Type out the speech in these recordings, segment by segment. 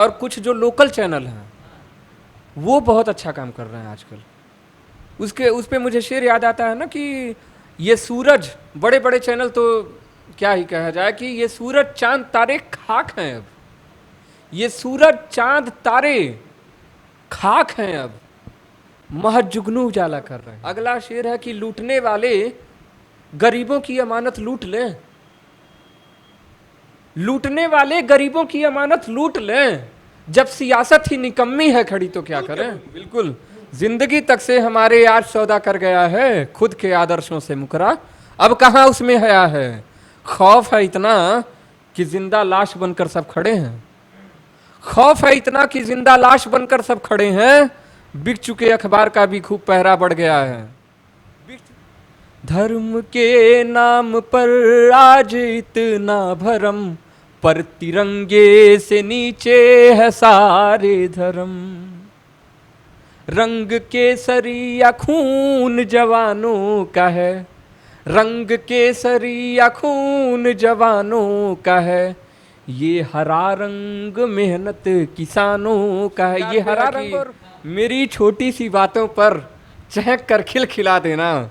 और कुछ जो लोकल चैनल हैं वो बहुत अच्छा काम कर रहे हैं आजकल। उसके उस पे मुझे शेर याद आता है ना कि ये सूरज, बड़े बड़े चैनल तो क्या ही कहा जाए कि ये सूरज चांद तारे खाक हैं अब। ये सूरज चांद तारे खाक हैं अब, महज जुगनू उजाला कर रहे हैं। अगला शेर है कि लूटने वाले गरीबों की अमानत लूट लें, लूटने वाले गरीबों की अमानत लूट लें, जब सियासत ही निकम्मी है खड़ी तो क्या करें। बिल्कुल, जिंदगी तक से हमारे यार सौदा कर गया है, खुद के आदर्शों से मुकरा अब कहाँ उसमें हया है। खौफ है इतना कि जिंदा लाश बनकर सब खड़े हैं, खौफ है इतना कि जिंदा लाश बनकर सब खड़े हैं, बिक चुके अखबार का भी खूब पहरा बढ़ गया है। धर्म के नाम पर आज इतना भरम, पर तिरंगे से नीचे है सारे धर्म। रंग केसरी या खून जवानों का है, रंग केसरी या खून जवानों का है, ये हरा रंग मेहनत किसानों का है। ये हरा रंग और मेरी छोटी सी बातों पर चहक कर खिलखिला देना,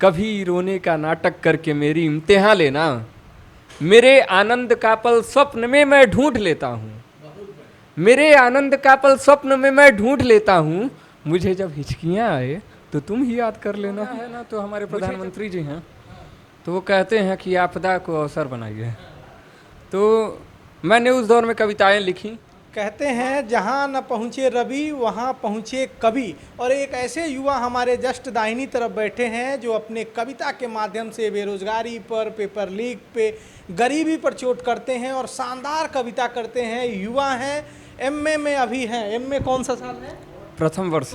कभी रोने का नाटक करके मेरी इम्तिहान लेना, मेरे आनंद का पल स्वप्न में मैं ढूंढ लेता हूँ, मेरे आनंद का पल स्वप्न में मैं ढूंढ लेता हूँ, मुझे जब हिचकियाँ आए तो तुम ही याद कर लेना। है ना, तो हमारे प्रधानमंत्री जी हैं तो वो कहते हैं कि आपदा को अवसर बनाइए, तो मैंने उस दौर में कविताएं लिखी। कहते हैं जहाँ न पहुँचे रवि वहाँ पहुँचे कवि, और एक ऐसे युवा हमारे जस्ट दाहिनी तरफ बैठे हैं जो अपने कविता के माध्यम से बेरोजगारी पर, पेपर लीक पे, गरीबी पर चोट करते हैं और शानदार कविता करते हैं। युवा हैं, एमए में अभी हैं। एमए कौन सा साल है? प्रथम वर्ष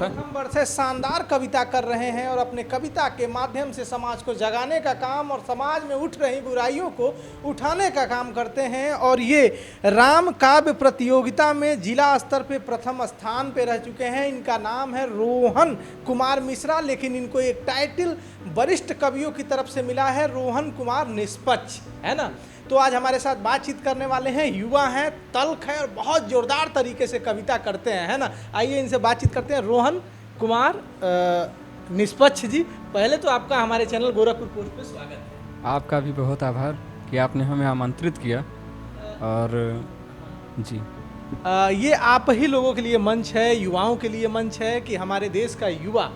से शानदार कविता कर रहे हैं और अपने कविता के माध्यम से समाज को जगाने का काम और समाज में उठ रही बुराइयों को उठाने का काम करते हैं। और ये राम काव्य प्रतियोगिता में जिला स्तर पे प्रथम स्थान पे रह चुके हैं। इनका नाम है रोहन कुमार मिश्रा, लेकिन इनको एक टाइटल वरिष्ठ कवियों की तरफ से मिला है, रोहन कुमार निष्पक्ष, है ना। तो आज हमारे साथ बातचीत करने वाले हैं, युवा हैं, तल्ख है और बहुत जोरदार तरीके से कविता करते हैं, है ना। आइए इनसे बातचीत करते हैं। रोहन कुमार निष्पक्ष जी, पहले तो आपका हमारे चैनल गोरखपुर पोस्ट पे स्वागत है। आपका भी बहुत आभार कि आपने हमें आमंत्रित किया। और जी ये आप ही लोगों के लिए मंच है, युवाओं के लिए मंच है कि हमारे देश का युवा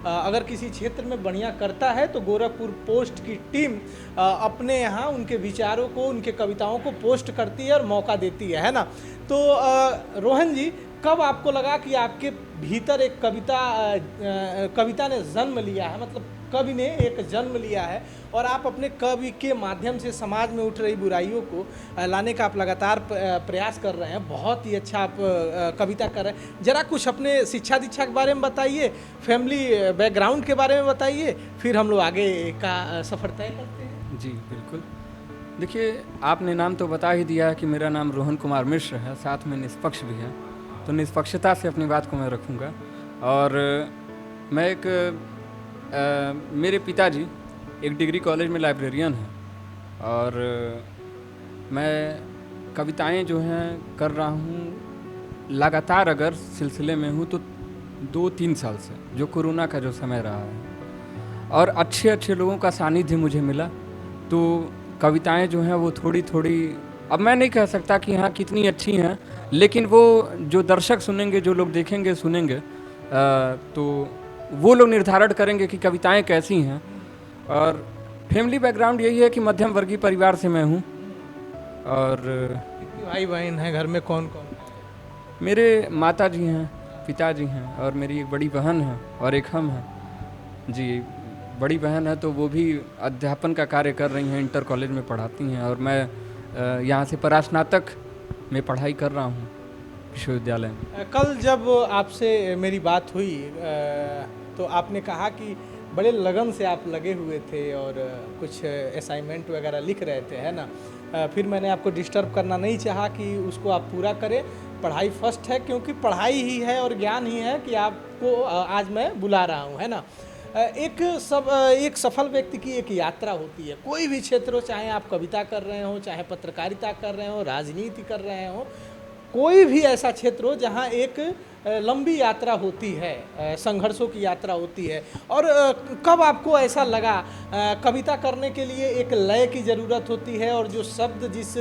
अगर किसी क्षेत्र में बढ़िया करता है तो गोरखपुर पोस्ट की टीम अपने यहाँ उनके विचारों को, उनके कविताओं को पोस्ट करती है और मौका देती है ना। तो रोहन जी, कब आपको लगा कि आपके भीतर एक कविता ने जन्म लिया है, मतलब कवि ने एक जन्म लिया है और आप अपने कवि के माध्यम से समाज में उठ रही बुराइयों को लाने का आप लगातार प्रयास कर रहे हैं। बहुत ही अच्छा आप कविता कर रहे हैं। जरा कुछ अपने शिक्षा दीक्षा के बारे में बताइए, फैमिली बैकग्राउंड के बारे में बताइए, फिर हम लोग आगे का सफ़र तय करते हैं। जी बिल्कुल। देखिए, आपने नाम तो बता ही दिया है कि मेरा नाम रोहन कुमार मिश्र है, साथ में निष्पक्ष भी है, तो निष्पक्षता से अपनी बात को मैं रखूँगा। और मैं मेरे पिताजी एक डिग्री कॉलेज में लाइब्रेरियन हैं और मैं कविताएं जो हैं कर रहा हूँ लगातार, अगर सिलसिले में हूँ तो 2-3 साल से, जो कोरोना का जो समय रहा है और अच्छे अच्छे लोगों का सानिध्य मुझे मिला, तो कविताएं जो हैं वो थोड़ी थोड़ी, अब मैं नहीं कह सकता कि हाँ कितनी अच्छी हैं, लेकिन वो जो दर्शक सुनेंगे, जो लोग देखेंगे सुनेंगे, तो वो लोग निर्धारण करेंगे कि कविताएं कैसी हैं। और फैमिली बैकग्राउंड यही है कि मध्यम वर्गीय परिवार से मैं हूँ। और कितने भाई बहन हैं घर में, कौन कौन? मेरे माता जी हैं, पिताजी हैं और मेरी एक बड़ी बहन है और एक हम हैं। जी, बड़ी बहन है तो वो भी अध्यापन का कार्य कर रही हैं, इंटर कॉलेज में पढ़ाती हैं और मैं यहाँ से परास्नातक में पढ़ाई कर रहा हूँ विश्वविद्यालय में। कल जब आपसे मेरी बात हुई तो आपने कहा कि बड़े लगन से आप लगे हुए थे और कुछ असाइनमेंट वगैरह लिख रहे थे, है ना। फिर मैंने आपको डिस्टर्ब करना नहीं चाहा कि उसको आप पूरा करें। पढ़ाई फर्स्ट है, क्योंकि पढ़ाई ही है और ज्ञान ही है कि आपको आज मैं बुला रहा हूँ, है ना। एक सफल व्यक्ति की एक यात्रा होती है, कोई भी क्षेत्र हो, चाहे आप कविता कर रहे हो, चाहे पत्रकारिता कर रहे हो, राजनीति कर रहे हो, कोई भी ऐसा क्षेत्र हो जहाँ एक लंबी यात्रा होती है, संघर्षों की यात्रा होती है। और कब आपको ऐसा लगा कविता करने के लिए एक लय की ज़रूरत होती है, और जो शब्द जिस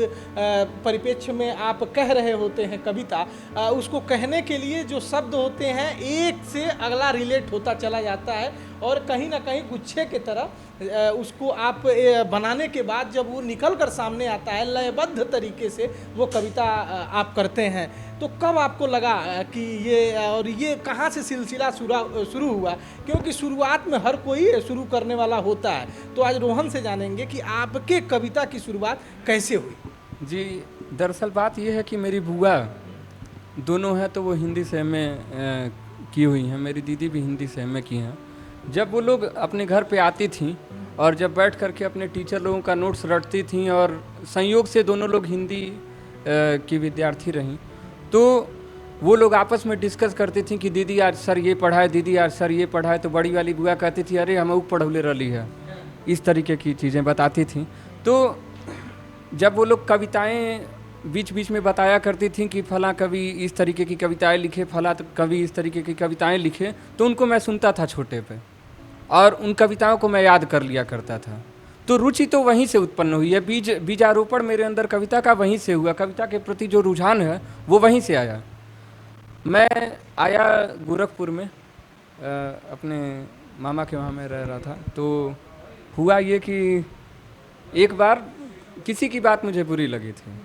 परिप्रेक्ष्य में आप कह रहे होते हैं कविता, उसको कहने के लिए जो शब्द होते हैं एक से अगला रिलेट होता चला जाता है, और कहीं ना कहीं गुच्छे की तरह उसको आप बनाने के बाद जब वो निकल कर सामने आता है लयबद्ध तरीके से वो कविता आप करते हैं, तो कब आपको लगा कि ये कहाँ से सिलसिला शुरू हुआ? क्योंकि शुरुआत में हर कोई शुरू करने वाला होता है। तो आज रोहन से जानेंगे कि आपके कविता की शुरुआत कैसे हुई। जी, दरअसल बात यह है कि मेरी बुआ दोनों हैं तो वो हिंदी से एम.ए. की हुई हैं, मेरी दीदी भी हिंदी से एम.ए. की हैं। जब वो लोग अपने घर पे आती थीं और जब बैठ करके अपने टीचर लोगों का नोट्स रटती थीं, और संयोग से दोनों लोग हिंदी की विद्यार्थी रहीं, तो वो लोग आपस में डिस्कस करती थी कि दीदी आज सर ये पढ़ाए, दीदी आज सर ये पढ़ाए। तो बड़ी वाली बुआ कहती थी अरे हम पढ़ौले रली है, इस तरीके की चीज़ें बताती थी। तो जब वो लोग कविताएं बीच बीच में बताया करती थी कि फलां कवि इस तरीके की कविताएं लिखे, फलां कवि इस तरीके की कविताएं लिखे, तो उनको मैं सुनता था छोटे पे, और उन कविताओं को मैं याद कर लिया करता था। तो रुचि तो वहीं से उत्पन्न हुई है, बीजारोपण मेरे अंदर कविता का वहीं से हुआ, कविता के प्रति जो रुझान है वो वहीं से आया। मैं आया गोरखपुर में, अपने मामा के वहाँ मैं रह रहा था। तो हुआ ये कि एक बार किसी की बात मुझे बुरी लगी थी।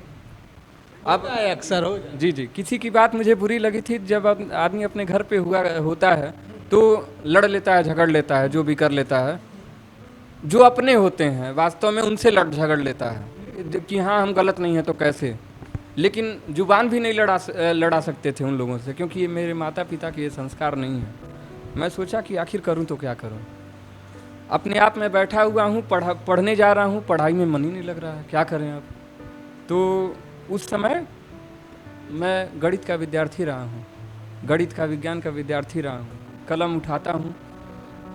अब अक्सर हो जी, किसी की बात मुझे बुरी लगी थी। जब आदमी अपने घर पे होता है तो लड़ लेता है, झगड़ लेता है, जो भी कर लेता है। जो अपने होते हैं वास्तव में उनसे लड़ झगड़ लेता है कि हाँ हम गलत नहीं हैं तो कैसे, लेकिन जुबान भी नहीं लड़ा सकते थे उन लोगों से, क्योंकि ये मेरे माता पिता के ये संस्कार नहीं है। मैं सोचा कि आखिर करूं तो क्या करूं। अपने आप में बैठा हुआ हूं, पढ़ने जा रहा हूं, पढ़ाई में मन ही नहीं लग रहा है, क्या करें अब। तो उस समय मैं गणित का विद्यार्थी रहा हूं, गणित का विज्ञान का विद्यार्थी रहा हूं। कलम उठाता हूं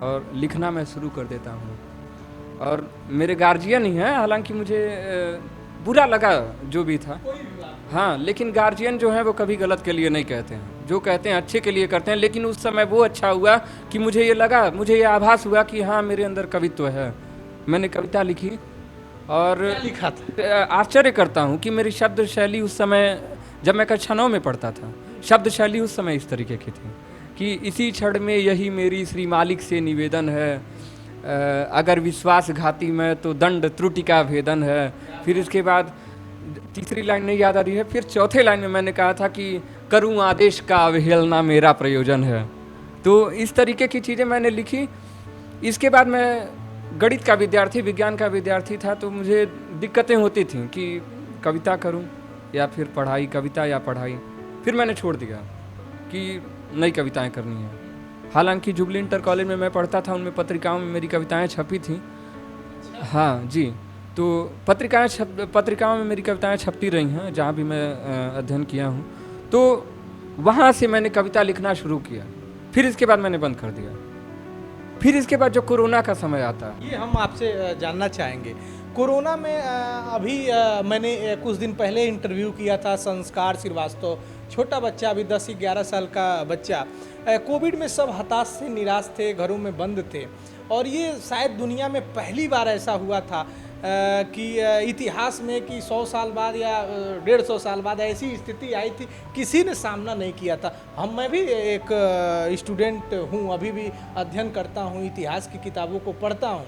और लिखना मैं शुरू कर देता हूं। और मेरे गार्जियन ही हैं, हालांकि मुझे बुरा लगा जो भी था, हाँ, लेकिन गार्जियन जो हैं वो कभी गलत के लिए नहीं कहते हैं, जो कहते हैं अच्छे के लिए करते हैं। लेकिन उस समय वो अच्छा हुआ कि मुझे ये लगा, मुझे ये आभास हुआ कि हाँ मेरे अंदर कवित्व है। मैंने कविता लिखी और लिखा था। आश्चर्य करता हूँ कि मेरी शब्द शैली उस समय, जब मैं कक्षा 9 में पढ़ता था, शब्द शैली उस समय इस तरीके की थी कि इसी क्षण में यही मेरी श्री मालिक से निवेदन है, अगर विश्वासघाती में तो दंड त्रुटि का भेदन है। फिर इसके बाद तीसरी लाइन नहीं याद आ रही है, फिर चौथे लाइन में मैंने कहा था कि करूं आदेश का अवहेलना मेरा प्रयोजन है। तो इस तरीके की चीज़ें मैंने लिखी। इसके बाद मैं गणित का विद्यार्थी, विज्ञान का विद्यार्थी था, तो मुझे दिक्कतें होती थीं कि कविता करूं या फिर पढ़ाई, कविता या पढ़ाई। फिर मैंने छोड़ दिया कि नई कविताएं करनी है। हालांकि जुबली इंटर कॉलेज में मैं पढ़ता था, उनमें पत्रिकाओं में मेरी कविताएं छपी थीं। हाँ जी, तो पत्रिकाओं में मेरी कविताएं छपती रही हैं जहाँ भी मैं अध्ययन किया हूँ। तो वहाँ से मैंने कविता लिखना शुरू किया। फिर इसके बाद मैंने बंद कर दिया। फिर इसके बाद जो कोरोना का समय आता, ये हम आपसे जानना चाहेंगे। कोरोना में अभी मैंने कुछ दिन पहले इंटरव्यू किया था संस्कार श्रीवास्तव, छोटा बच्चा, अभी 10-11 साल का बच्चा। कोविड में सब हताश से, निराश थे, घरों में बंद थे, और ये शायद दुनिया में पहली बार ऐसा हुआ था कि इतिहास में कि 100 साल बाद या 150 साल बाद ऐसी स्थिति आई थी, किसी ने सामना नहीं किया था। मैं भी एक स्टूडेंट हूँ, अभी भी अध्ययन करता हूँ, इतिहास की किताबों को पढ़ता हूँ,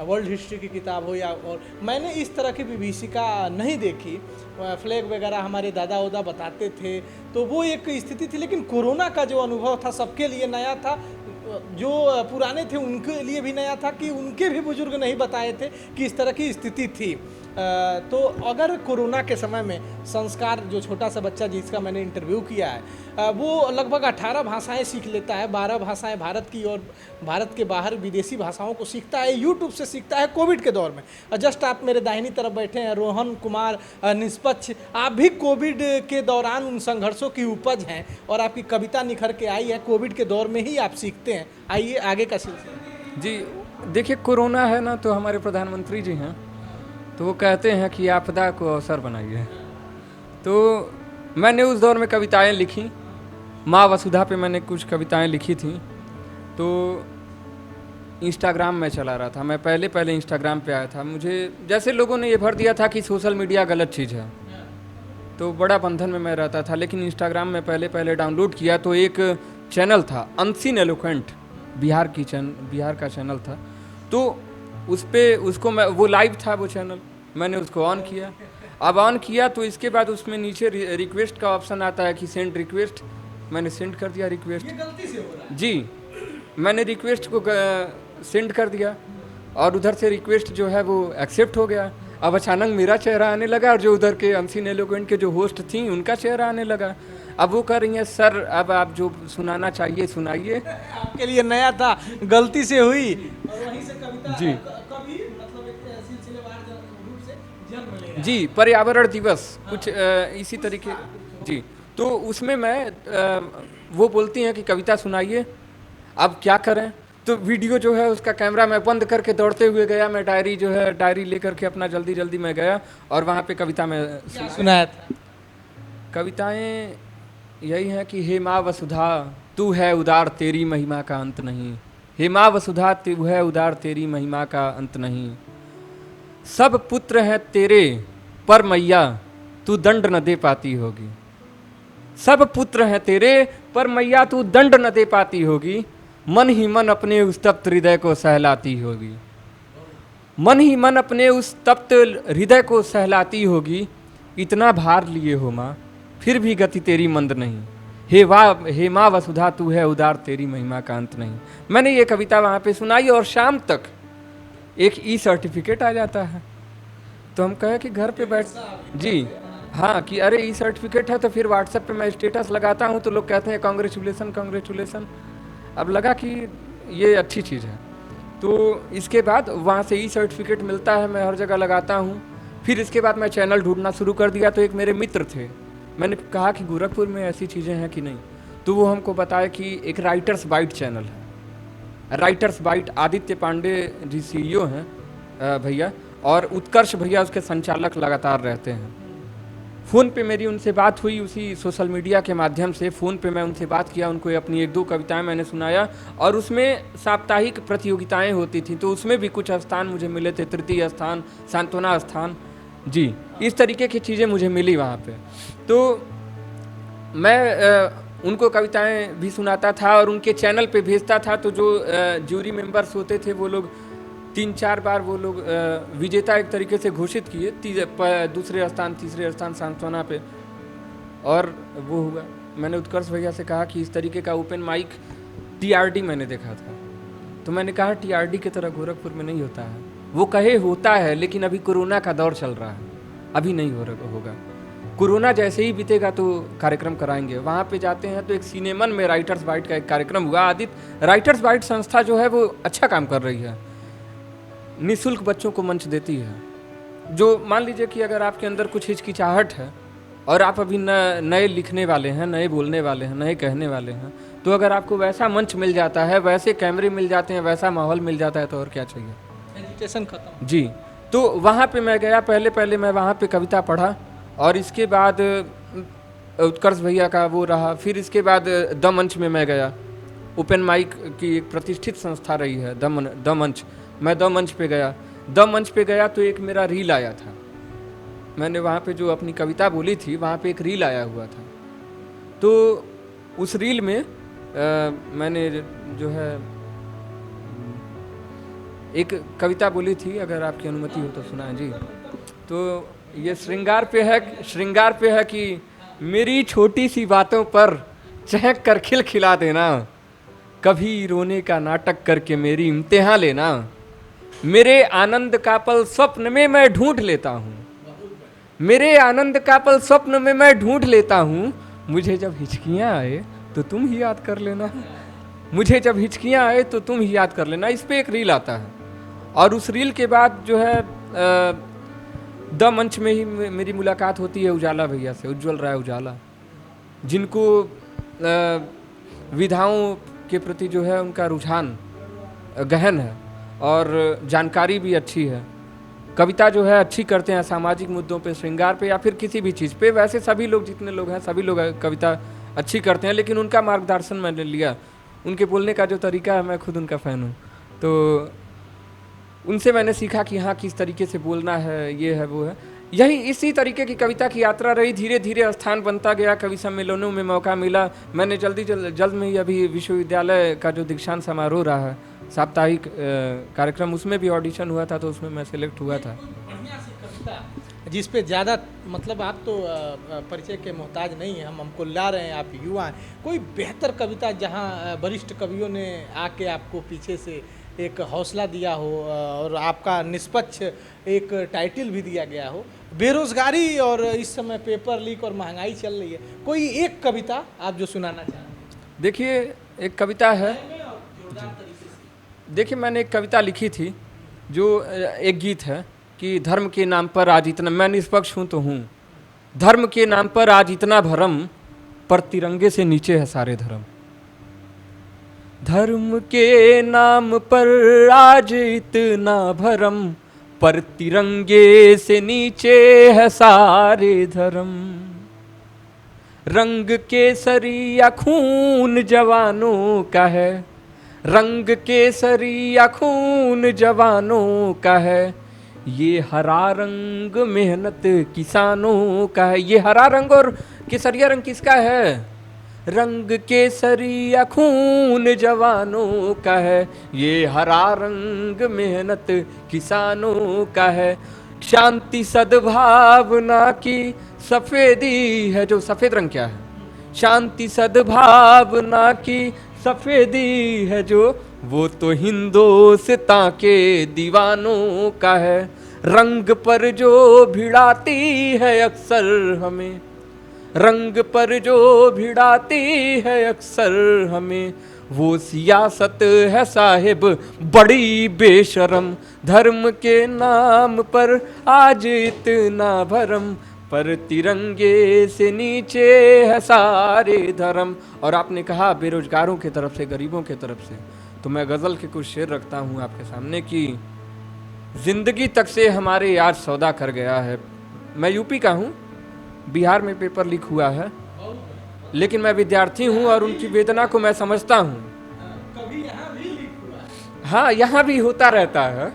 वर्ल्ड हिस्ट्री की किताब हो या, और मैंने इस तरह की विभीषिका नहीं देखी। फ्लैग वगैरह हमारे दादा उदा बताते थे, तो वो एक स्थिति थी। लेकिन कोरोना का जो अनुभव था सबके लिए नया था, जो पुराने थे उनके लिए भी नया था, कि उनके भी बुजुर्ग नहीं बताए थे कि इस तरह की स्थिति थी। तो अगर कोरोना के समय में संस्कार, जो छोटा सा बच्चा जिसका मैंने इंटरव्यू किया है, वो लगभग 18 भाषाएं सीख लेता है, 12 भाषाएं भारत की और भारत के बाहर विदेशी भाषाओं को सीखता है, यूट्यूब से सीखता है कोविड के दौर में। जस्ट आप मेरे दाहिनी तरफ बैठे हैं रोहन कुमार निष्पक्ष, आप भी कोविड के दौरान उन संघर्षों की उपज हैं, और आपकी कविता निखर के आई है कोविड के दौर में ही आप सीखते हैं। आइए आगे का सिलसिला। जी देखिए, कोरोना है ना, तो हमारे प्रधानमंत्री जी हैं, तो वो कहते हैं कि आपदा को अवसर बनाइए। तो मैंने उस दौर में कविताएं लिखी, माँ वसुधा पे मैंने कुछ कविताएं लिखी थी। तो इंस्टाग्राम में चला रहा था, मैं पहले पहले इंस्टाग्राम पे आया था। मुझे जैसे लोगों ने ये भर दिया था कि सोशल मीडिया गलत चीज़ है, तो बड़ा बंधन में मैं रहता था। लेकिन इंस्टाग्राम में पहले पहले डाउनलोड किया तो एक चैनल था अनसीन एलोक्वेंट, बिहार का चैनल था। तो उस पर उसको मैं, वो लाइव था वो चैनल, मैंने उसको ऑन किया। अब ऑन किया तो इसके बाद उसमें नीचे रिक्वेस्ट का ऑप्शन आता है कि सेंड रिक्वेस्ट, मैंने सेंड कर दिया रिक्वेस्ट। ये गलती से हो रहा है। जी, मैंने रिक्वेस्ट को सेंड कर दिया और उधर से रिक्वेस्ट जो है वो एक्सेप्ट हो गया। अब अचानक मेरा चेहरा आने लगा और जो उधर के अनसीन एलोक्वेंट के जो होस्ट थी उनका चेहरा आने लगा। अब वो कह रही हैं सर अब आप जो सुनाना चाहिए सुनाइए। आपके लिए नया था, गलती से हुई और वहीं से कविता जी। कभी मतलब एक सिलसिलेवार रूप से जन्म ले रहा है। जी, पर्यावरण दिवस कुछ इसी तरीके। जी, तो उसमें मैं वो बोलती हैं कि कविता सुनाइए, अब क्या करें। तो वीडियो जो है उसका कैमरा मैं बंद करके दौड़ते हुए गया, मैं डायरी लेकर के अपना जल्दी जल्दी मैं गया और वहाँ पे कविता में क्या सुनाया था? कविताएं यही हैं कि हे माँ वसुधा तू है उदार तेरी महिमा का अंत नहीं, हे माँ वसुधा तू है उदार तेरी महिमा का अंत नहीं। सब पुत्र हैं तेरे पर मैया तू दंड न दे पाती होगी, सब पुत्र हैं तेरे पर मैया तू दंड न दे पाती होगी। मन ही मन अपने उस तप्त हृदय को सहलाती होगी, मन ही मन अपने उस तप्त हृदय को सहलाती होगी। इतना भार लिए हो माँ फिर भी गति तेरी मंद नहीं, हे माँ वसुधा तू है उदार तेरी महिमा का अंत नहीं। मैंने ये कविता वहाँ पे सुनाई और शाम तक एक ई सर्टिफिकेट आ जाता है। तो हम कहे कि घर पे बैठ, जी हाँ, कि अरे ई सर्टिफिकेट है। तो फिर व्हाट्सएप पे मैं स्टेटस लगाता हूँ तो लोग कहते हैं कांग्रेचुलेसन कांग्रेचुलेसन। अब लगा कि ये अच्छी चीज़ है। तो इसके बाद वहाँ से ई सर्टिफिकेट मिलता है, मैं हर जगह लगाता हूँ। फिर इसके बाद मैं चैनल ढूंढना शुरू कर दिया। तो एक मेरे मित्र थे, मैंने कहा कि गोरखपुर में ऐसी चीज़ें हैं कि नहीं। तो वो हमको बताया कि एक राइटर्स बाइट चैनल है, writers bite. Aditya Pandey ji CEO हैं भैया, और उत्कर्ष भैया उसके संचालक लगातार रहते हैं। फ़ोन पे मेरी उनसे बात हुई, उसी सोशल मीडिया के माध्यम से फ़ोन पे मैं उनसे बात किया, उनको अपनी 1-2 कविताएं मैंने सुनाया। और उसमें साप्ताहिक प्रतियोगिताएं होती थी तो उसमें भी कुछ स्थान मुझे मिले थे, तृतीय स्थान, सांत्वना स्थान। जी, इस तरीके की चीज़ें मुझे मिली वहाँ पे। तो मैं उनको कविताएं भी सुनाता था और उनके चैनल पे भेजता था। तो जो जूरी मेंबर्स होते थे वो लोग 3-4 बार वो लोग विजेता एक तरीके से घोषित किए, दूसरे स्थान तीसरे स्थान सांत्वना पे, और वो हुआ। मैंने उत्कर्ष भैया से कहा कि इस तरीके का ओपन माइक TRD मैंने देखा था। तो मैंने कहा TRD की तरह गोरखपुर में नहीं होता है। वो कहे होता है लेकिन अभी कोरोना का दौर चल रहा है, अभी नहीं होगा। कोरोना जैसे ही बीतेगा तो कार्यक्रम कराएंगे। वहाँ पे जाते हैं तो एक सिनेमन में राइटर्स बाइट का एक कार्यक्रम हुआ। आदित्य राइटर्स बाइट संस्था जो है वो अच्छा काम कर रही है, निःशुल्क बच्चों को मंच देती है। जो मान लीजिए कि अगर आपके अंदर कुछ हिचकिचाहट है और आप अभी नए लिखने वाले हैं, नए बोलने वाले हैं, नए कहने वाले हैं, तो अगर आपको वैसा मंच मिल जाता है, वैसे कैमरे मिल जाते हैं, वैसा माहौल मिल जाता है तो और क्या चाहिए। एजुकेशन खत्म। जी, तो वहाँ पे मैं गया, पहले मैं वहाँ पे कविता पढ़ा और इसके बाद उत्कर्ष भैया का वो रहा। फिर इसके बाद द मंच में मैं गया, ओपन माइक की एक प्रतिष्ठित संस्था रही है द मंच। मैं द मंच पे गया तो एक मेरा रील आया था। मैंने वहाँ पे जो अपनी कविता बोली थी वहाँ पे एक रील आया हुआ था। तो उस रील में मैंने जो है एक कविता बोली थी, अगर आपकी अनुमति हो तो सुनाएं जी। तो ये श्रृंगार पे है कि मेरी छोटी सी बातों पर चहक कर खिलखिला देना, कभी रोने का नाटक करके मेरी इम्तिहान लेना, मेरे आनंद का पल स्वप्न में मैं ढूंढ लेता हूँ, मेरे आनंद का पल स्वप्न में मैं ढूंढ लेता हूँ, मुझे जब हिचकियाँ आए तो तुम ही याद कर लेना, मुझे जब हिचकियाँ आए तो तुम ही याद कर लेना। इस पे एक रील आता है और उस रील के बाद जो है द मंच में ही मेरी मुलाकात होती है उजाला भैया से, उज्जवल राय उजाला, जिनको विधाओं के प्रति जो है उनका रुझान गहन है और जानकारी भी अच्छी है। कविता जो है अच्छी करते हैं सामाजिक मुद्दों पे, श्रृंगार पे या फिर किसी भी चीज़ पे। वैसे सभी लोग, जितने लोग हैं सभी लोग कविता अच्छी करते हैं, लेकिन उनका मार्गदर्शन मैंने लिया। उनके बोलने का जो तरीका है, मैं खुद उनका फ़ैन हूँ, तो उनसे मैंने सीखा कि हाँ किस तरीके से बोलना है, ये है वो है। यही इसी तरीके की कविता की यात्रा रही, धीरे धीरे स्थान बनता गया, कवि सम्मेलनों में मौका मिला। मैंने जल्द में ही अभी विश्वविद्यालय का जो दीक्षांत समारोह रहा है, साप्ताहिक कार्यक्रम, उसमें भी ऑडिशन हुआ था, तो उसमें मैं सेलेक्ट हुआ था। बढ़िया सी कविता जिस पे ज़्यादा मतलब आप तो परिचय के मोहताज नहीं हैं, हम हमको ला रहे हैं, आप युवा हैं, कोई बेहतर कविता जहाँ वरिष्ठ कवियों ने आके आपको पीछे से एक हौसला दिया हो और आपका निष्पक्ष एक टाइटल भी दिया गया हो। बेरोजगारी और इस समय पेपर लीक और महंगाई चल रही है, कोई एक कविता आप जो सुनाना चाहें? देखिए, एक कविता है, देखिए मैंने एक कविता लिखी थी, जो एक गीत है कि धर्म के नाम पर आज इतना, मैं निष्पक्ष हूँ तो हूँ, धर्म के नाम पर आज इतना भरम, पर तिरंगे से नीचे है सारे धर्म। धर्म के नाम पर आज इतना भरम, पर तिरंगे से नीचे है सारे धर्म। रंग केसरी या खून जवानों का है, रंग केसरी या खून जवानों का है, ये हरा रंग मेहनत किसानों का है। ये हरा रंग और केसरिया रंग किसका है? रंग केसरी या खून जवानों का है, ये हरा रंग मेहनत किसानों का है। शांति सद्भावना की सफेदी है, जो सफेद रंग क्या है? शांति सद्भावना की सफेदी है जो, वो तो हिंदुस्तां के दीवानों का है। रंग पर जो भिड़ाती है अक्सर हमें, रंग पर जो भिड़ाती है अक्सर हमें, वो सियासत है साहिब बड़ी बेशरम। धर्म के नाम पर आज इतना भरम, पर तिरंगे से नीचे है सारे धर्म। और आपने कहा बेरोजगारों की तरफ से, गरीबों की तरफ से, तो मैं गज़ल के कुछ शेर रखता हूँ आपके सामने कि जिंदगी तक से हमारे आज सौदा कर गया है। मैं यूपी का हूँ, बिहार में पेपर लीक हुआ है, लेकिन मैं विद्यार्थी हूँ और उनकी वेदना को मैं समझता हूँ। कभी यहाँ भी लीक हुआ है? हाँ, यहाँ भी होता रहता है।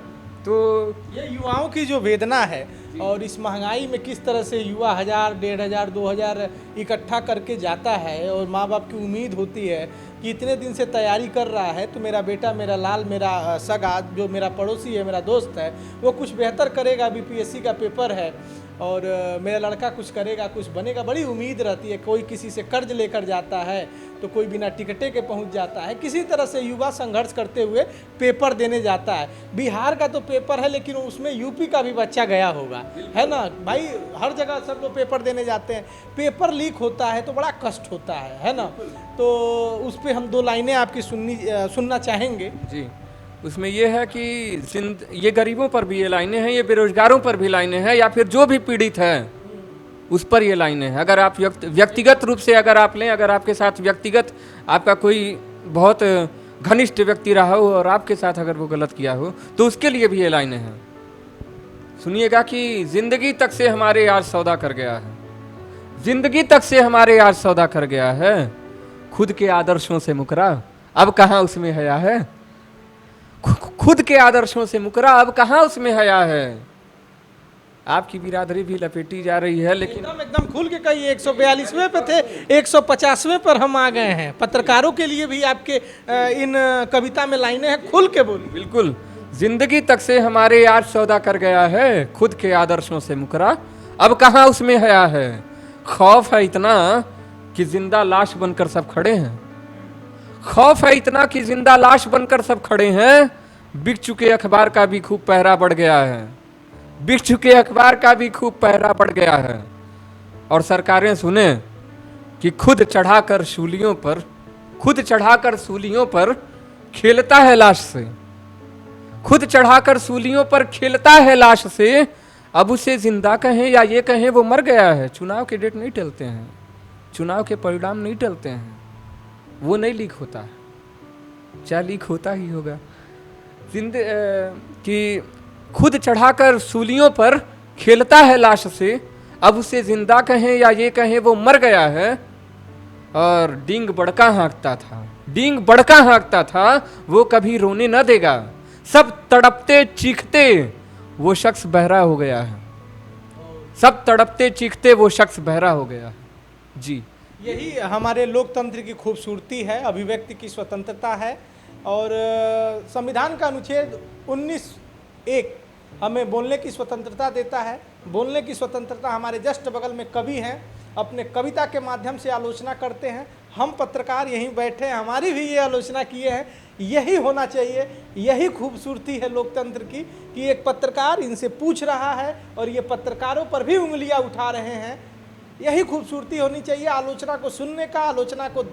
तो ये युवाओं की जो वेदना है, और इस महंगाई में किस तरह से युवा 1000, 1500, 2000 इकट्ठा करके जाता है, और माँ बाप की उम्मीद होती है कि इतने दिन से तैयारी कर रहा है तो मेरा बेटा, मेरा लाल, मेरा सगा, जो मेरा पड़ोसी है, मेरा दोस्त है, वो कुछ बेहतर करेगा, बीपीएससी का पेपर है, और मेरा लड़का कुछ करेगा, कुछ बनेगा, बड़ी उम्मीद रहती है। कोई किसी से कर्ज लेकर जाता है तो कोई बिना टिकटे के पहुंच जाता है। किसी तरह से युवा संघर्ष करते हुए पेपर देने जाता है। बिहार का तो पेपर है, लेकिन उसमें यूपी का भी बच्चा गया होगा, है ना भाई? हर जगह सब लोग पेपर देने जाते हैं, पेपर लीक होता है तो बड़ा कष्ट होता है ना? तो उस पर हम 2 लाइनें आपकी सुनना चाहेंगे जी, उसमें ये है कि ये गरीबों पर भी ये लाइनें हैं, ये बेरोजगारों पर भी लाइनें हैं, या फिर जो भी पीड़ित है उस पर ये लाइनें हैं। अगर आप व्यक्तिगत रूप से अगर आप लें, अगर आपके साथ व्यक्तिगत आपका कोई बहुत घनिष्ठ व्यक्ति रहा हो और आपके साथ अगर वो गलत किया हो, तो उसके लिए भी ये लाइनें हैं। सुनिएगा कि जिंदगी तक से हमारे आज सौदा कर गया है, जिंदगी तक से हमारे आज सौदा कर गया है, खुद के आदर्शों से मुकरा अब कहाँ उसमें हया है, खुद के आदर्शों से मुकरा अब कहाँ उसमें हया है। आपकी बिरादरी भी लपेटी जा रही है, लेकिन एकदम खुल के कहिए। 142वें पे थे, 150वें पर हम आ गए हैं। पत्रकारों के लिए भी आपके इन कविता में लाइनें हैं, खुल के बोलिए। बिल्कुल, जिंदगी तक से हमारे आज सौदा कर गया है, खुद के आदर्शों से मुकरा अब कहाँ उसमें हया है। खौफ है इतना कि जिंदा लाश बनकर सब खड़े हैं, खौफ है इतना कि जिंदा लाश बनकर सब खड़े हैं। बिक चुके अखबार का भी खूब पहरा बढ़ गया है, बिक चुके अखबार का भी खूब पहरा बढ़ गया है। और सरकारें सुने कि खुद चढ़ाकर सूलियों पर, खुद चढ़ाकर सूलियों पर खेलता है लाश से, खुद चढ़ाकर सूलियों पर खेलता है लाश से। अब उसे जिंदा कहें या ये कहें वो मर गया है। चुनाव के डेट नहीं टलते हैं, चुनाव के परिणाम नहीं टलते हैं, वो नहीं लीक होता है, चाहे लीक होता ही होगा। कि खुद चढ़ाकर सूलियों पर खेलता है लाश से, अब उसे जिंदा कहें या ये कहें वो मर गया है। और डींग बड़का हाँकता था, डींग बड़का हाँकता था, वो कभी रोने न देगा। सब तड़पते चीखते वो शख्स बहरा हो गया है, सब तड़पते चीखते वो शख्स बहरा हो गया है। जी, यही हमारे लोकतंत्र की खूबसूरती है, अभिव्यक्ति की स्वतंत्रता है। और संविधान का अनुच्छेद 19(1) हमें बोलने की स्वतंत्रता देता है। बोलने की स्वतंत्रता, हमारे जस्ट बगल में कवि हैं, अपने कविता के माध्यम से आलोचना करते हैं। हम पत्रकार यहीं बैठे हैं, हमारी भी ये आलोचना किए हैं। यही होना चाहिए, यही खूबसूरती है लोकतंत्र की कि एक पत्रकार इनसे पूछ रहा है और ये पत्रकारों पर भी उंगलियां उठा रहे हैं। यही खूबसूरती होनी चाहिए आलोचना को सुनने का, आलोचना को,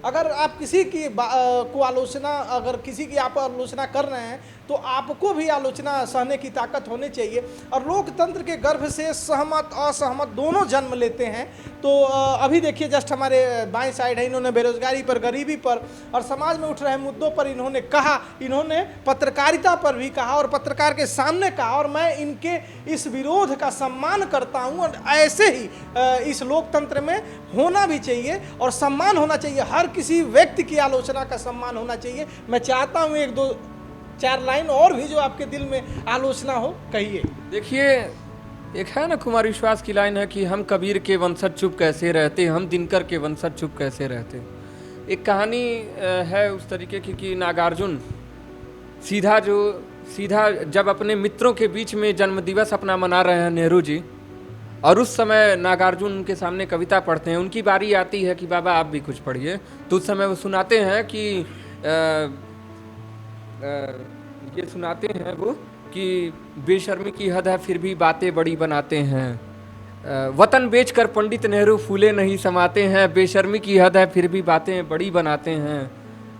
अगर आप किसी की अगर किसी की आप आलोचना कर रहे हैं तो आपको भी आलोचना सहने की ताकत होनी चाहिए। और लोकतंत्र के गर्भ से सहमत असहमत दोनों जन्म लेते हैं। तो अभी देखिए जस्ट हमारे बाएं साइड है, इन्होंने बेरोजगारी पर, गरीबी पर और समाज में उठ रहे मुद्दों पर इन्होंने कहा, इन्होंने पत्रकारिता पर भी कहा और पत्रकार के सामने कहा। और मैं इनके इस विरोध का सम्मान करता हूं और ऐसे ही इस लोकतंत्र में होना भी चाहिए और सम्मान होना चाहिए। हर किसी व्यक्ति की आलोचना का सम्मान होना चाहिए। मैं चाहता हूं 1-2-4 लाइन और भी जो आपके दिल में आलोचना हो, कहिए। देखिए, एक है ना कुमार विश्वास की लाइन है कि हम कबीर के वंशज चुप कैसे रहते, हम दिनकर के वंशज चुप कैसे रहते। एक कहानी है उस तरीके की कि नागार्जुन सीधा जब अपने मित्रों के बीच में जन्मदिवस अपना मना रहे हैं नेहरू जी, और उस समय नागार्जुन उनके सामने कविता पढ़ते हैं, उनकी बारी आती है कि बाबा आप भी कुछ पढ़िए। तो उस समय वो सुनाते हैं कि ये सुनाते हैं वो कि बेशर्मी की हद है फिर भी बातें बड़ी बनाते हैं, वतन बेचकर पंडित नेहरू फूले नहीं समाते हैं, बेशर्मी की हद है फिर भी बातें बड़ी बनाते हैं,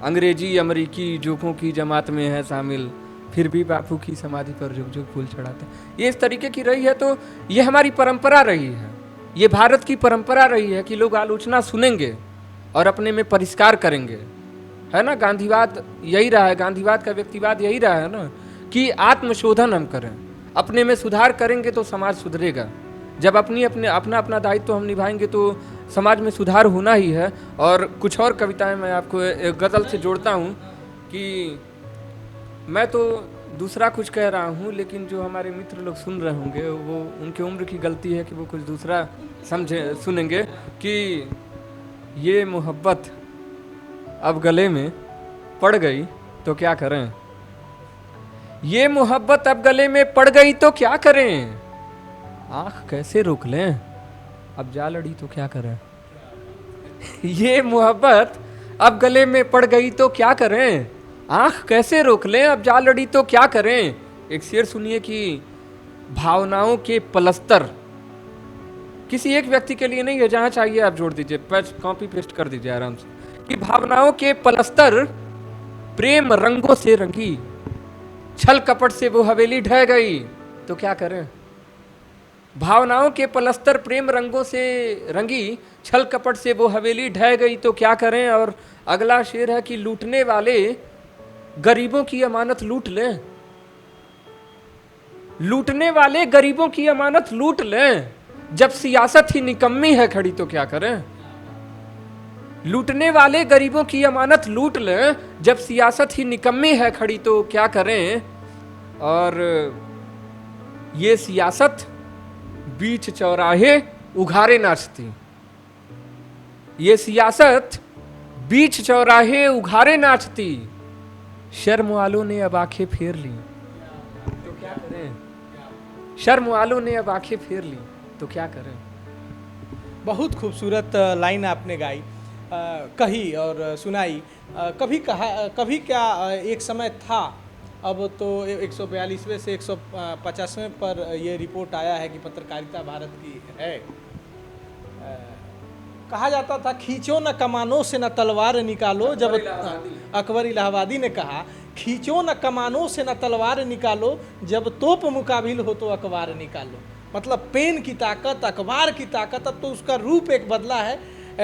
अंग्रेजी अमरीकी जोखों की जमात में है शामिल, फिर भी बापू की समाधि पर झुक झुक फूल चढ़ाते हैं। ये इस तरीके की रही है। तो ये हमारी परंपरा रही है, ये भारत की परंपरा रही है कि लोग आलोचना सुनेंगे और अपने में परिष्कार करेंगे, है ना। गांधीवाद यही रहा है, गांधीवाद का व्यक्तिवाद यही रहा है ना कि आत्मशोधन हम करें, अपने में सुधार करेंगे तो समाज सुधरेगा। जब अपना दायित्व हम निभाएंगे तो समाज में सुधार होना ही है। और कुछ और कविताएं मैं आपको एक गज़ल से जोड़ता हूँ कि मैं तो दूसरा कुछ कह रहा हूँ, लेकिन जो हमारे मित्र लोग सुन रहे होंगे वो उनकी उम्र की गलती है कि वो कुछ दूसरा सुनेंगे कि ये मोहब्बत अब गले में पड़ गई तो क्या करें, ये मोहब्बत अब गले में पड़ गई तो क्या करें, आँख कैसे रोक लें अब जा लड़ी तो क्या करें, ये मोहब्बत अब गले में पड़ गई तो क्या करें, आँख कैसे रोक लें अब जा लड़ी तो क्या करें। एक शेर सुनिए कि भावनाओं के पलस्तर, किसी एक व्यक्ति के लिए नहीं है, जहां चाहिए आप जोड़ दीजिए, कॉपी पेस्ट कर दीजिए आराम से, कि भावनाओं के पलस्तर प्रेम रंगों से रंगी, छल कपट से वो हवेली ढह गई तो क्या करें। भावनाओं के पलस्तर प्रेम रंगों से रंगी, छल कपट से वो हवेली ढह गई तो क्या करें। और अगला शेर है कि लूटने वाले गरीबों की अमानत लूट लें, लूटने वाले गरीबों की अमानत लूट लें, जब सियासत ही निकम्मी है खड़ी तो क्या करें। लूटने वाले गरीबों की अमानत लूट लें, जब सियासत ही निकम्मी है खड़ी तो क्या करें। और ये सियासत बीच चौराहे उघारे नाचती, ये सियासत बीच चौराहे उघारे नाचती, शर्म वालों ने अब आंखें फेर ली तो क्या करें, शर्म वालों ने अब आंखें फेर ली तो क्या करें। बहुत खूबसूरत लाइन आपने गाई, कही और सुनाई। कभी क्या एक समय था, अब तो 142वें से 150वें पर यह रिपोर्ट आया है कि पत्रकारिता भारत की है। कहा जाता था खींचो न कमानों से न तलवार निकालो, जब अकबर इलाहाबादी ने कहा खींचो न कमानों से न तलवार निकालो, जब तोप मुकाबिल हो तो अखबार निकालो। मतलब पेन की ताकत, अखबार की ताकत, अब तो उसका रूप एक बदला है,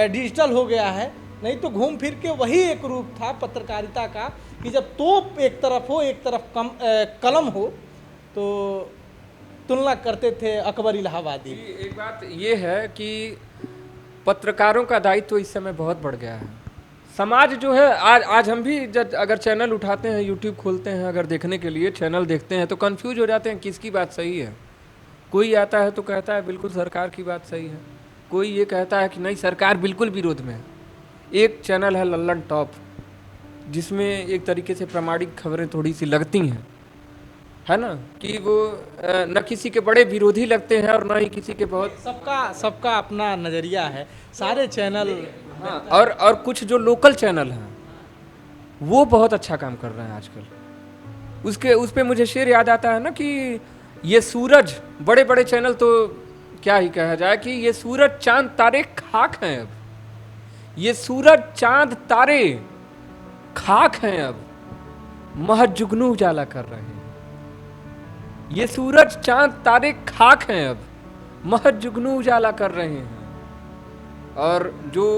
डिजिटल हो गया है। नहीं तो घूम फिर के वही एक रूप था पत्रकारिता का कि जब तोप एक तरफ हो, एक तरफ कलम हो, तो तुलना करते थे अकबर इलाहाबादी। एक बात ये है कि पत्रकारों का दायित्व इस समय बहुत बढ़ गया है। समाज जो है, आज हम भी जब अगर चैनल उठाते हैं, यूट्यूब खोलते हैं, अगर देखने के लिए चैनल देखते हैं तो कंफ्यूज हो जाते हैं किसकी बात सही है। कोई आता है तो कहता है बिल्कुल सरकार की बात सही है, कोई ये कहता है कि नहीं सरकार बिल्कुल विरोध में है। एक चैनल है लल्लन टॉप, जिसमें एक तरीके से प्रामाणिक खबरें थोड़ी सी लगती हैं, है ना, कि वो न किसी के बड़े विरोधी लगते हैं और न ही किसी के बहुत। सबका सबका अपना नज़रिया है, सारे चैनल। हाँ, और कुछ जो लोकल चैनल हैं वो बहुत अच्छा काम कर रहे हैं आजकल। उस पे मुझे शेर याद आता है ना कि ये सूरज, बड़े बड़े चैनल तो क्या ही कहा जाए कि ये सूरज चांद तारे खाक हैं अब, ये सूरज चांद तारे खाक हैं अब, महज जुगनू उजाला कर रहे हैं। ये सूरज चांद तारे खाक हैं अब, महज जुगनू उजाला कर रहे हैं। और जो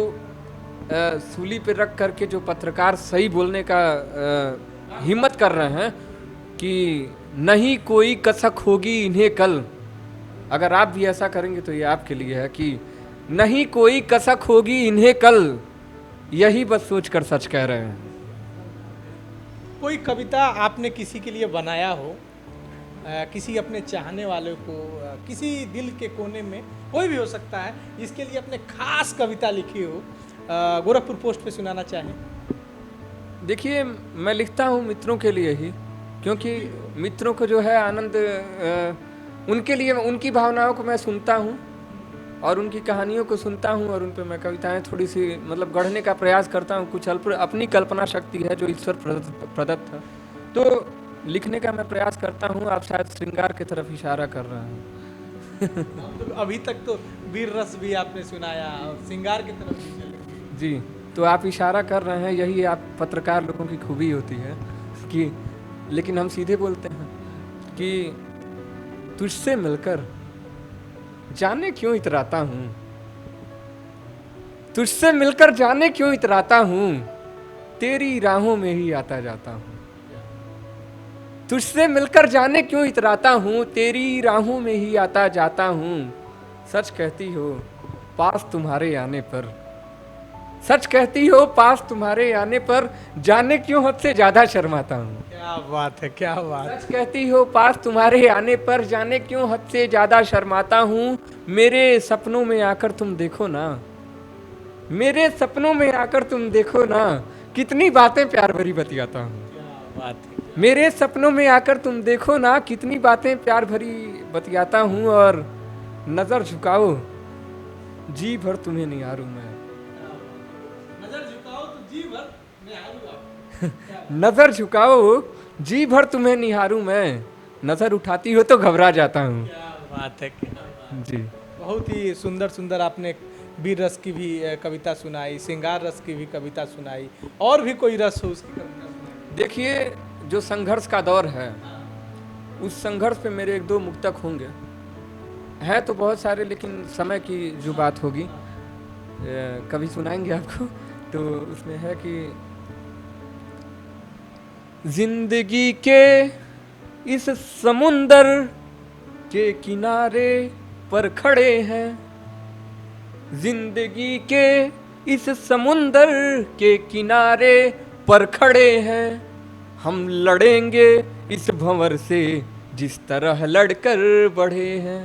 सूली पे रख करके जो पत्रकार सही बोलने का हिम्मत कर रहे हैं कि नहीं कोई कसक होगी इन्हें कल, अगर आप भी ऐसा करेंगे तो ये आपके लिए है कि नहीं कोई कसक होगी इन्हें कल, यही बस सोच कर सच कह रहे हैं। कोई कविता आपने किसी के लिए बनाया हो, किसी अपने चाहने वाले को, किसी दिल के कोने में, कोई भी हो सकता है, जिसके लिए अपने खास कविता लिखी हो, गोरखपुर पोस्ट पे सुनाना चाहें? देखिए, मैं लिखता हूँ मित्रों के लिए ही, क्योंकि मित्रों को जो है आनंद, उनके लिए, उनकी भावनाओं को मैं सुनता हूँ और उनकी कहानियों को सुनता हूँ और उन पर मैं कविताएं थोड़ी सी मतलब गढ़ने का प्रयास करता हूँ। कुछ अपनी कल्पना शक्ति है जो ईश्वर प्रदत्त है, तो लिखने का मैं प्रयास करता हूँ। आप शायद श्रृंगार की तरफ इशारा कर रहे हैं। अभी तक तो वीर रस भी आपने सुनाया और श्रृंगार की तरफ भी चले जी, तो आप इशारा कर रहे हैं, यही आप पत्रकार लोगों की खूबी होती है कि, लेकिन हम सीधे बोलते हैं कि तुझसे मिलकर जाने क्यों इतराता हूँ, तुझसे मिलकर जाने क्यों इतराता हूँ, तेरी राहों में ही आता जाता हूँ। तुझसे मिलकर जाने क्यों इतराता हूँ, तेरी राहों में ही आता जाता हूँ। सच कहती हो पास तुम्हारे आने पर, सच कहती हो पास तुम्हारे आने पर, जाने क्यों हद से ज्यादा शर्माता हूँ। क्या बात है, क्या बात। सच कहती हो पास तुम्हारे आने पर, जाने क्यों हद से ज्यादा शर्माता हूँ। मेरे सपनों में आकर तुम देखो ना, मेरे सपनों में आकर तुम देखो ना, कितनी बातें प्यार भरी बतियाता हूँ। क्या बात है। मेरे सपनों में आकर तुम देखो ना, कितनी बातें प्यार भरी बतियाता हूँ। और नजर झुकाओ जी भर तुम्हें निहारूं मैं, नजर झुकाओ तो जी भर निहारूं आप। नजर झुकाओ जी भर तुम्हें निहारूं मैं, नजर उठाती हो तो घबरा जाता हूँ। क्या बात है, क्या बात। जी, बहुत ही सुंदर सुंदर आपने वीर रस की भी कविता सुनाई, श्रृंगार रस की भी कविता सुनाई, और भी कोई रस हो उसकी कविता सुनाई। देखिए, जो संघर्ष का दौर है, उस संघर्ष पे मेरे एक दो मुक्तक होंगे, हैं तो बहुत सारे, लेकिन समय की जो बात होगी कभी सुनाएंगे आपको। तो उसमें है कि जिंदगी के इस समुंदर के किनारे पर खड़े हैं, जिंदगी के इस समुंदर के किनारे पर खड़े हैं, हम लड़ेंगे इस भंवर से जिस तरह लड़कर बढ़े हैं।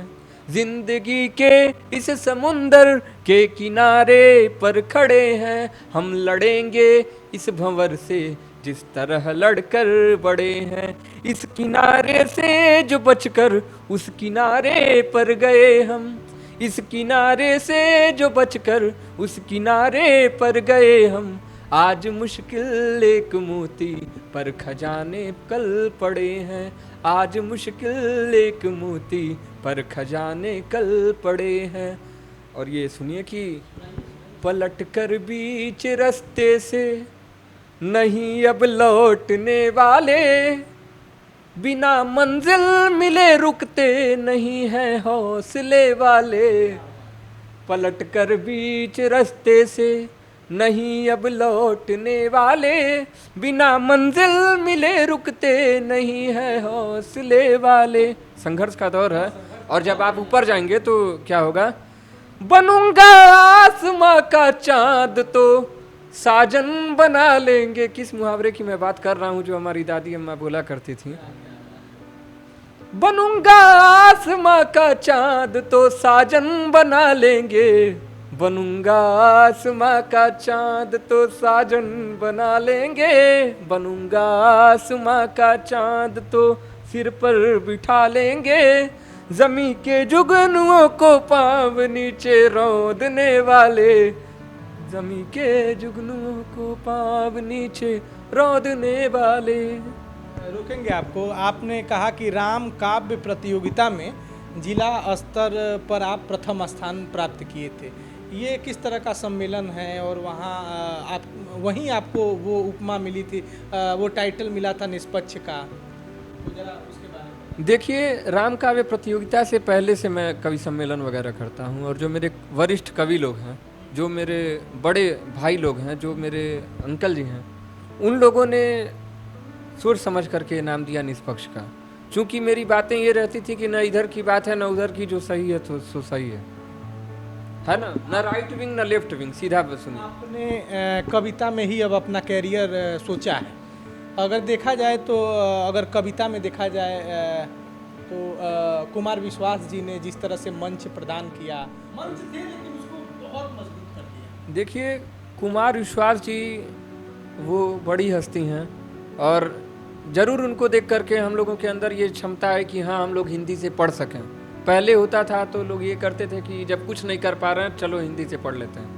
जिंदगी के इस समुंदर के किनारे पर खड़े हैं, हम लड़ेंगे इस भंवर से जिस तरह लड़कर बढ़े हैं। इस किनारे से जो बचकर उस किनारे पर गए हम, इस किनारे से जो बचकर उस किनारे पर गए हम, आज मुश्किल एक मोती पर खजाने कल पड़े हैं, आज मुश्किल एक मोती पर खजाने कल पड़े हैं। और ये सुनिए कि पलट कर बीच रास्ते से नहीं अब लौटने वाले, बिना मंजिल मिले रुकते नहीं हैं हौसले वाले। पलट कर बीच रास्ते से नहीं अब लौटने वाले, बिना मंजिल मिले रुकते नहीं है हौसले वाले। संघर्ष का दौर है, और जब आप ऊपर जाएंगे तो क्या होगा? बनूंगा आसमां का चांद तो साजन बना लेंगे। किस मुहावरे की मैं बात कर रहा हूँ जो हमारी दादी अम्मा बोला करती थी? बनूंगा आसमां का चांद तो साजन बना लेंगे, बनूंगा आसमां का चांद तो साजन बना लेंगे, बनूंगा आसमां का चांद तो सिर पर बिठा लेंगे, जमी के जुगनुओं को पांव नीचे रौंदने वाले, जमी के जुगनुओं को पांव नीचे रौंदने वाले। रोकेंगे आपको। आपने कहा कि राम काव्य प्रतियोगिता में जिला स्तर पर आप प्रथम स्थान प्राप्त किए थे। ये किस तरह का सम्मेलन है और वहाँ आप वहीं आपको वो उपमा मिली थी, वो टाइटल मिला था निष्पक्ष का, तो जरा उसके बारे में। देखिए, राम काव्य प्रतियोगिता से पहले से मैं कवि सम्मेलन वगैरह करता हूँ, और जो मेरे वरिष्ठ कवि लोग हैं, जो मेरे बड़े भाई लोग हैं, जो मेरे अंकल जी हैं, उन लोगों ने सोच समझ करके नाम दिया निष्पक्ष का। चूंकि मेरी बातें ये रहती थी कि न इधर की बात है न उधर की, जो सही है तो सो सही है ना? न राइट विंग न लेफ्ट विंग, सीधा सुनिए। आपने कविता में ही अब अपना कैरियर सोचा है। अगर देखा जाए तो अगर कविता में देखा जाए तो कुमार विश्वास जी ने जिस तरह से मंच प्रदान किया, मंच थे लेकिन उसको बहुत मजबूत कर दिया। देखिए, कुमार विश्वास जी वो बड़ी हस्ती हैं, और ज़रूर उनको देख करके हम लोगों के अंदर ये क्षमता है कि हाँ, हम लोग हिंदी से पढ़ सकें। पहले होता था तो लोग ये करते थे कि जब कुछ नहीं कर पा रहे हैं चलो हिंदी से पढ़ लेते हैं,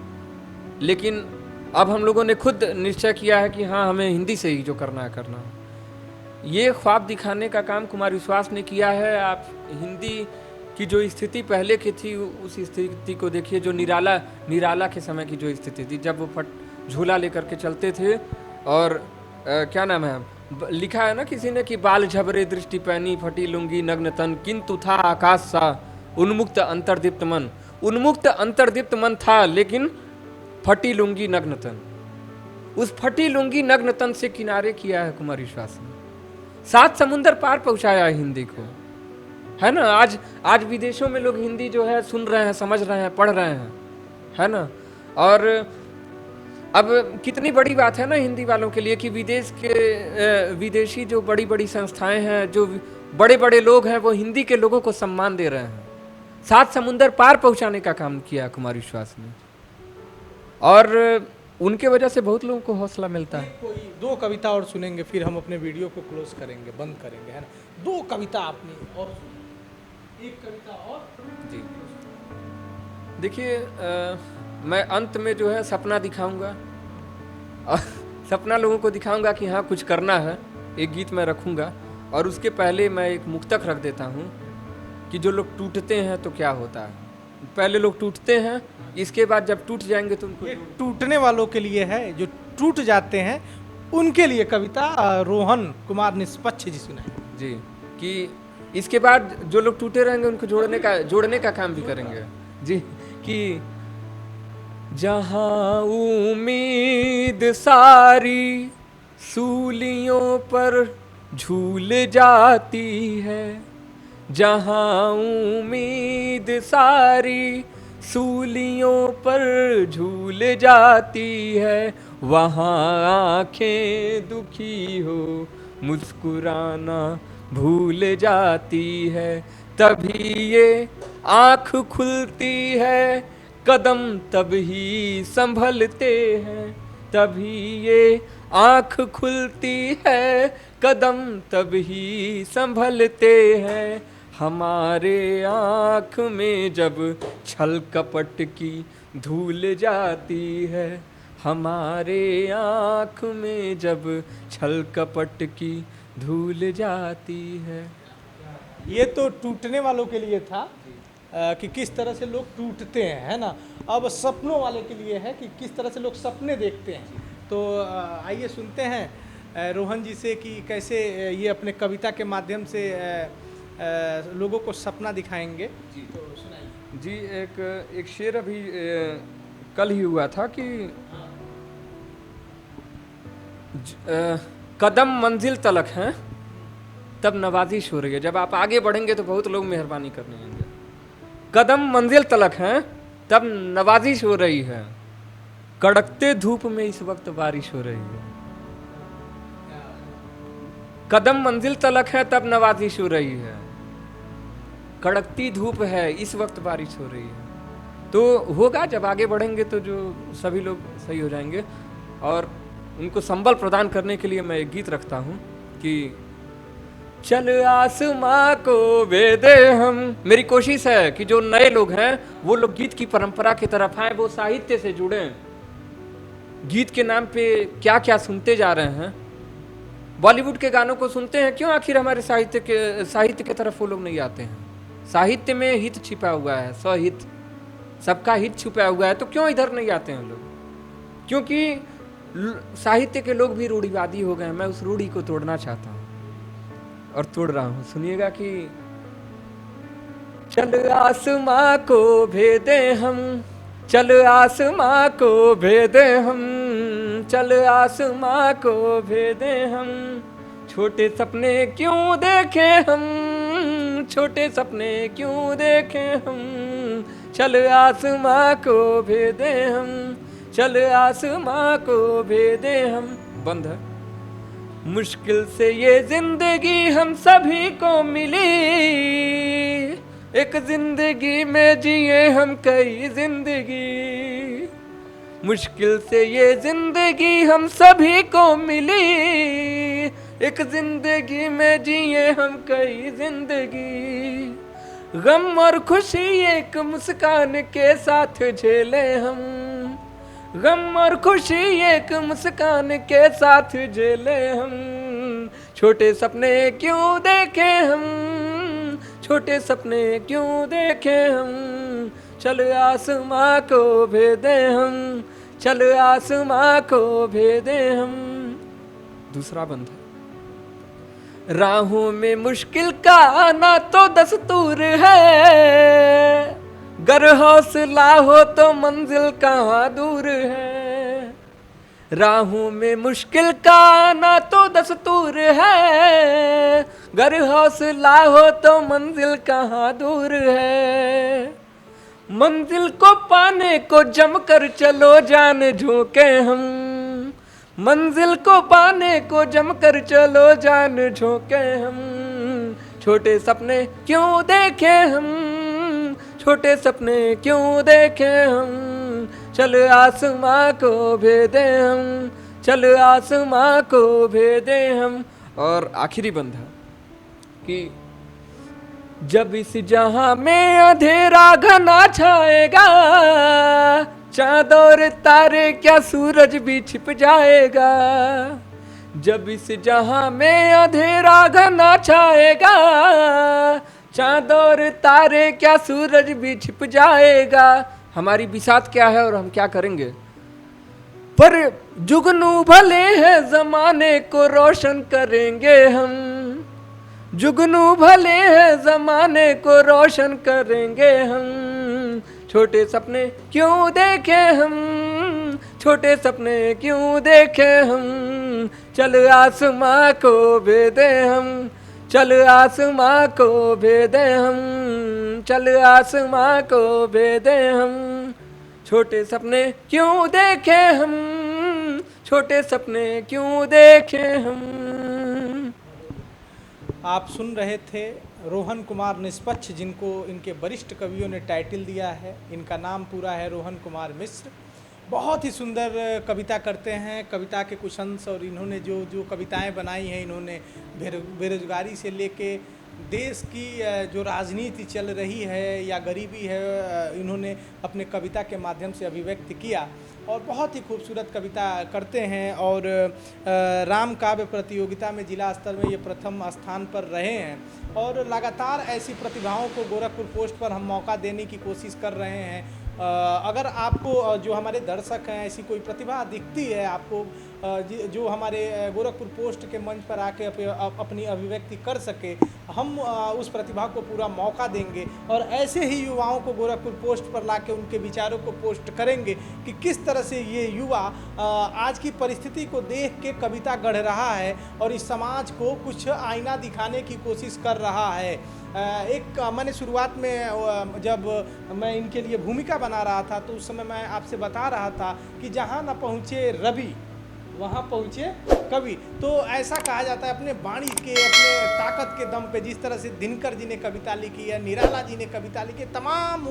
लेकिन अब हम लोगों ने खुद निश्चय किया है कि हाँ, हमें हिंदी से ही जो करना है करना है। ये ख्वाब दिखाने का काम कुमार विश्वास ने किया है। आप हिंदी की जो स्थिति पहले की थी उस स्थिति को देखिए, जो निराला के समय की जो स्थिति थी, जब वो झूला लेकर के चलते थे, और क्या नाम है, लिखा है ना किसी ने कि बाल झबरे दृष्टि पैनी फटी लुंगी नग्न तन, किंतु था आकाश सा उन्मुक्त अंतर्दीप्त मन। उन्मुक्त अंतर्दीप्त मन था, लेकिन फटी लुंगी नग्न तन, उस फटी लुंगी नग्न तन से किनारे किया है कुमार विश्वास ने। 7 समुंदर पार पहुंचाया है हिंदी को, है ना? आज विदेशों में लोग हिंदी जो है सुन रहे हैं, समझ रहे हैं, पढ़ रहे हैं, है ना? और अब कितनी बड़ी बात है ना हिंदी वालों के लिए कि विदेशी जो बड़ी बड़ी संस्थाएं हैं, जो बड़े बड़े लोग हैं, वो हिंदी के लोगों को सम्मान दे रहे हैं। 7 समुंदर पार पहुंचाने का काम किया कुमार विश्वास ने, और उनके वजह से बहुत लोगों को हौसला मिलता है। कोई 2 कविता और सुनेंगे, फिर हम अपने वीडियो को क्लोज करेंगे, बंद करेंगे, है ना? 2 कविता आपने और सुनी, 1 कविता और जी। देखिए, मैं अंत में जो है सपना दिखाऊंगा, और सपना लोगों को दिखाऊंगा कि हाँ कुछ करना है। एक गीत मैं रखूंगा, और उसके पहले मैं एक मुक्तक रख देता हूँ कि जो लोग टूटते हैं तो क्या होता है। पहले लोग टूटते हैं, इसके बाद जब टूट जाएंगे तो उनको, ये टूटने वालों के लिए है, जो टूट जाते हैं उनके लिए कविता रोहन कुमार निष्पक्ष जी सुनाए जी, कि इसके बाद जो लोग टूटे रहेंगे उनको जोड़ने का काम भी करेंगे जी। कि जहाँ उम्मीद सारी सूलियों पर झूल जाती है, जहाँ उम्मीद सारी सूलियों पर झूल जाती है, वहाँ आंखें दुखी हो मुस्कुराना भूल जाती है। तभी ये आँख खुलती है, कदम तभी संभलते हैं, तभी ये आँख खुलती है, कदम तभी संभलते हैं। हमारे आँख में जब छल कपट की धूल जाती है, हमारे आँख में जब छल कपट की धूल जाती है। ये तो टूटने वालों के लिए था कि किस तरह से लोग टूटते हैं, है ना? अब सपनों वाले के लिए है कि किस तरह से लोग सपने देखते हैं। तो आइए सुनते हैं रोहन जी से कि कैसे ये अपने कविता के माध्यम से लोगों को सपना दिखाएंगे जी। तो सुनाइए जी। एक शेर अभी कल ही हुआ था कि कदम मंजिल तलक हैं तब नवाजिश हो रही है। जब आप आगे बढ़ेंगे तो बहुत लोग मेहरबानी करने आएंगे। कदम मंजिल तलक हैं तब नवाजिश हो रही है, कड़कते धूप में इस वक्त बारिश हो रही है। कदम मंजिल तलक है तब नवाजिश हो रही है, कड़कती धूप है इस वक्त बारिश हो रही है। तो होगा, जब आगे बढ़ेंगे तो जो सभी लोग सही हो जाएंगे। और उनको संबल प्रदान करने के लिए मैं एक गीत रखता हूँ कि चल आसमां को भेदे हम। मेरी कोशिश है कि जो नए लोग हैं वो लोग गीत की परंपरा की तरफ आए, वो साहित्य से जुड़े। गीत के नाम पे क्या क्या सुनते जा रहे हैं, बॉलीवुड के गानों को सुनते हैं, क्यों आखिर हमारे साहित्य के तरफ वो लोग नहीं आते हैं? साहित्य में हित छिपा हुआ है, स्वहित, सबका हित छुपा हुआ है, तो क्यों इधर नहीं आते हैं लोग? क्योंकि साहित्य के लोग भी रूढ़िवादी हो गए। मैं उस रूढ़ी को तोड़ना चाहता हूं और तोड़ रहा हूं। सुनिएगा कि चल आसमां को भेदे हम, चल आसमां को भेदे हम, चल आसमां को भेदे हम, छोटे सपने क्यों देखे हम, छोटे सपने क्यों देखे हम, चल आसमां को भेदे हम, चल आसमां को भेदे हम। बंद है। मुश्किल से ये जिंदगी हम सभी को मिली, एक जिंदगी में जिए हम कई जिंदगी। मुश्किल से ये जिंदगी हम सभी को मिली, एक जिंदगी में जिए हम कई जिंदगी। गम और खुशी एक मुस्कान के साथ झेले हम, गम और खुशी एक मुस्कान के साथ झेले हम। छोटे सपने क्यों देखे हम, छोटे सपने क्यों देखे हम, चल आसमां को भेदे हम, चल आसमां को भेदे हम। दूसरा बंद है। राहों में मुश्किल का आना तो दस्तूर है, गर हौसला हो तो मंजिल कहाँ दूर है। राहों में मुश्किल का आना तो दस्तूर है, गर हौसला हो तो मंजिल कहाँ दूर है। मंजिल को पाने को जमकर चलो जान झोंके हम, मंजिल को पाने को जमकर चलो जान झोंके हम। छोटे सपने क्यों देखे हम, छोटे सपने क्यों देखे हम, चल आसमां को भेदे हम, चल आसमां को भेदे हम। और आखिरी बंद है कि जब इस जहां में अंधेरा घना छाएगा, चांद और तारे क्या सूरज भी छिप जाएगा। जब इस जहां में अंधेरा घना छाएगा, चांद और तारे क्या सूरज भी छिप जाएगा। हमारी बिसात क्या है और हम क्या करेंगे? पर जुगनू भले हैं जमाने को रोशन करेंगे हम, जुगनू भले हैं जमाने को रोशन करेंगे हम। छोटे सपने क्यों देखे हम, छोटे सपने क्यों देखे हम, चल आसमां को भेदे हम, चल आसमां को भेदे हम, चल आसमां को भेदे हम। छोटे सपने क्यों देखे हम, छोटे सपने क्यों देखे हम। आप सुन रहे थे रोहन कुमार निष्पक्ष, जिनको इनके वरिष्ठ कवियों ने टाइटल दिया है। इनका नाम पूरा है रोहन कुमार मिश्र। बहुत ही सुंदर कविता करते हैं, कविता के कुछ अंश, और इन्होंने जो जो कविताएं बनाई हैं, इन्होंने बेरोजगारी से लेके देश की जो राजनीति चल रही है या गरीबी है, इन्होंने अपने कविता के माध्यम से अभिव्यक्त किया। और बहुत ही खूबसूरत कविता करते हैं। और राम काव्य प्रतियोगिता में जिला स्तर में ये प्रथम स्थान पर रहे हैं। और लगातार ऐसी प्रतिभाओं को गोरखपुर पोस्ट पर हम मौका देने की कोशिश कर रहे हैं। अगर आपको, जो हमारे दर्शक हैं, ऐसी कोई प्रतिभा दिखती है आपको जो हमारे गोरखपुर पोस्ट के मंच पर आके अपनी अभिव्यक्ति कर सके, हम उस प्रतिभा को पूरा मौका देंगे और ऐसे ही युवाओं को गोरखपुर पोस्ट पर लाके उनके विचारों को पोस्ट करेंगे कि किस तरह से ये युवा आज की परिस्थिति को देख के कविता गढ़ रहा है और इस समाज को कुछ आईना दिखाने की कोशिश कर रहा है। एक मैंने शुरुआत में जब मैं इनके लिए भूमिका बना रहा था तो उस समय मैं आपसे बता रहा था कि जहाँ न पहुँचे रवि वहाँ पहुँचे कवि। तो ऐसा कहा जाता है अपने वाणी के, अपने ताकत के दम पे, जिस तरह से दिनकर जी ने कविता लिखी है, निराला जी ने कविता लिखी, तमाम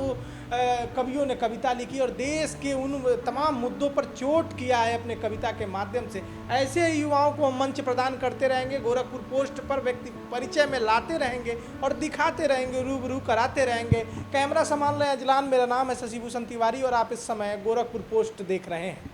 कवियों ने कविता लिखी और देश के उन तमाम मुद्दों पर चोट किया है अपने कविता के माध्यम से। ऐसे युवाओं को हम मंच प्रदान करते रहेंगे, गोरखपुर पोस्ट पर व्यक्ति परिचय में लाते रहेंगे और दिखाते रहेंगे, रूबरू कराते रहेंगे। कैमरा संभाल रहे अजलान, मेरा नाम है शशिभूषण तिवारी और आप इस समय गोरखपुर पोस्ट देख रहे हैं।